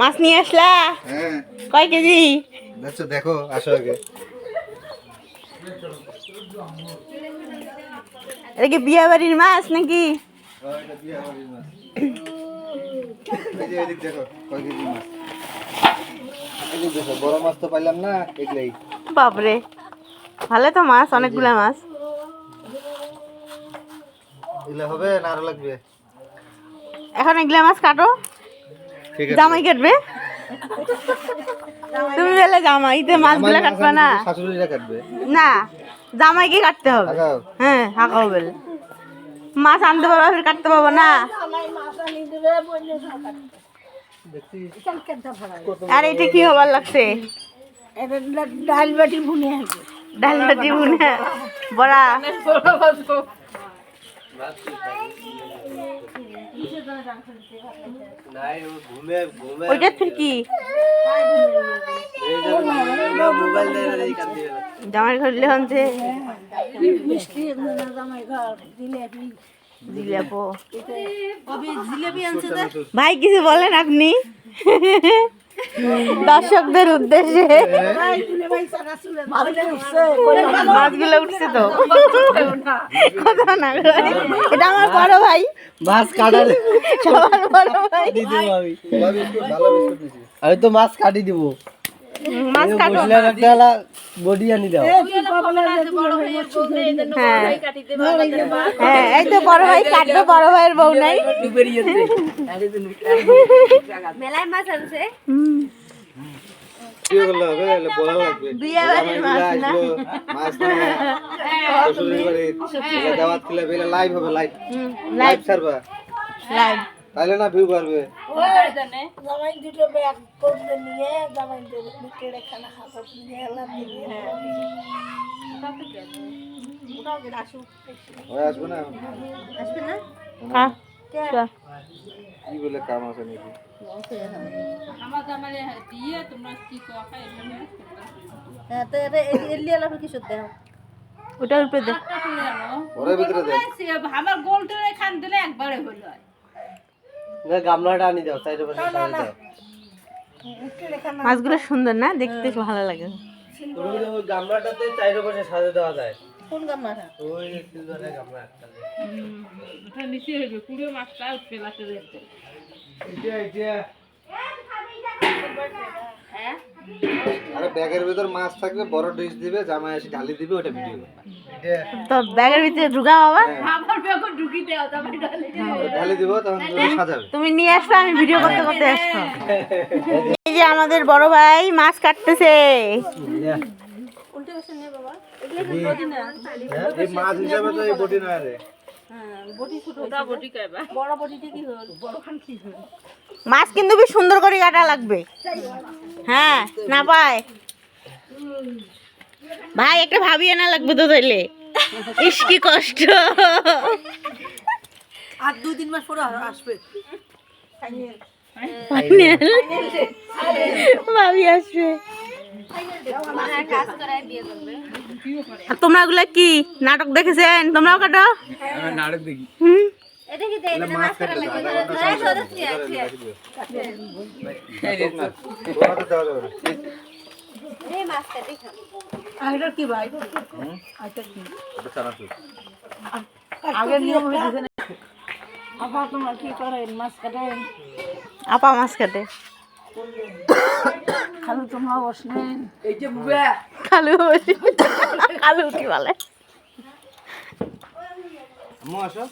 মাছ নিয়ে আসলা? হ্যাঁ। কয় কেজি? দেখো দেখো, আসো আগে। এটা কি বিয়ে বাড়ির মাছ নাকি? এটা বিয়ে বাড়ির মাছ। এই যে এদিক দেখো কয় কেজি মাছ। এদিক দেখো, বড় মাছ তো পাইলাম না, এগুলাই। বাপরে, ভালো তো মাছ, অনেকগুলা মাছ। এগুলা হবে না আরো লাগবে? এখন এগুলা মাছ কাটো। ঠিক আছে। জামাই কাটবে? তুমি বলে জামাইতে মাছগুলা কাটবে না? শাশুড়িরা কাটবে। না, জামাইকে কাটতে হবে। আগাও। হ্যাঁ, হাঁকাও বলে। মাছ আনতে পারবো, ফের কাটতে পারবো না। আর এটা কি হবার লাগছে? ডাল বাটি ভুনে আছে। ডাল বাটি ভুনা, বড়া। ওইটা ফির কি? জামাই ঘরলে হচ্ছে মিষ্টি জামাই ঘর জিলেবি জিলাপো। জিলেবি আনছে তো। ভাই কিছু বলেন আপনি দর্শকদের উদ্দেশ্যে? মাছগুলো উঠছে তো, কথা না। এটা আমার বড় ভাই, মাছ কাটা সবার বড় ভাই। আমি তো মাছ কাটি দিব। মাছ কাটো। বডি আনি দাও। হ্যাঁ, এই তো বড় ভাই কাটবে, বড় ভাইয়ের বউ নাই। মেলায় মাছ আছে। কি করলে হবে? বলা লাগবে। বিয়ে বাড়ির মাছ না। মাছ না। শ্বশুরের বাড়ি দাওয়াত খেলে বেলা লাইভ হবে, লাইভ। লাইভ লাইভ ছাড়বা। লাইভ। তাইলে না ভিউ পারবে। জামাই দুটো ব্যাগ করতে নিয়ে জামাই কেড়ে খানা খাতা নিয়ে এলাম ওই আসবে না? আসবে না হ্যাঁ, কি বলে কাম আছে নাকি? হ্যাঁ তো এটা এলিয়া লাভ কিছু দেও ওটার উপরে দে। ওর ভিতরে দেখ। আমার গোলটা এখান দিলে একবারে হলো। না গামলাটা আনি দাও, সাইডে পাশে সাইডে দাও। কেড়ে খানা মাছগুলো সুন্দর না, দেখতে ভালো লাগে। ওই গামলাটাতে সাইডে পাশে সাজে দেওয়া যায়। কোন গামলাটা ওই সিলভারের গামলা একটা। ওটা নিচে হবে পুরো মাছটা উঠবে লাতে দিতে। এটা আরে ব্যাগের ভিতর মাছ থাকবে, বড় ডিশ দিবে, জামাই এসে ঢালি দিবে, ওটা ভিডিও করবে। তো ব্যাগের ভিতরে ঢুকা বাবা, আমার বেগো ঢুকি দাও তারপরে ডালে ঢালি দিব, তখন তুমি সাজাবে। তুমি নিয়ে আসবে, আমি ভিডিও করতে করতে আসবো। এই যে আমাদের বড় ভাই মাছ কাটতেছে। উল্টে বসে নিয়ে বাবা এগুলো কি বডি না এই মাছ হিসাবে তো এই বটি না রে। হ্যাঁ বডি ছোট ওটা বটি কইবা। বড় বডিটা কি হল বড় খান কি হল মাছ কিন্তু বেশ সুন্দর করে কাটা লাগবে। হ্যাঁ, না পায় ভাই, একটা ভাবিয়ে না লাগবে তো তাইলে। ইস কি কষ্ট। আর 2-3 মাস পরে আসবে ভাবি আসবে। আর তোমরা ওগুলা কি নাটক দেখেছেন? তোমরাও কাটো। নাটক দেখি। এটা কি দেই মাছ কাটতে দাও, আধা ঘন্টা হ্যাঁ সময় সদস্য আছে বড়টা দেওয়া যাবে না। এই মাছ কাটি খাও আইডার কি ভাই আইটা কি ওটা চানাচুর। আগের নিয়ম হইছে না আপা তোমরা কি করেন মাছ কাটেন আপা মাছ কাটে। খালু তোমরা বসনেন এই যে বুয়া খালু খালু কি বলে? আম্মু আসো।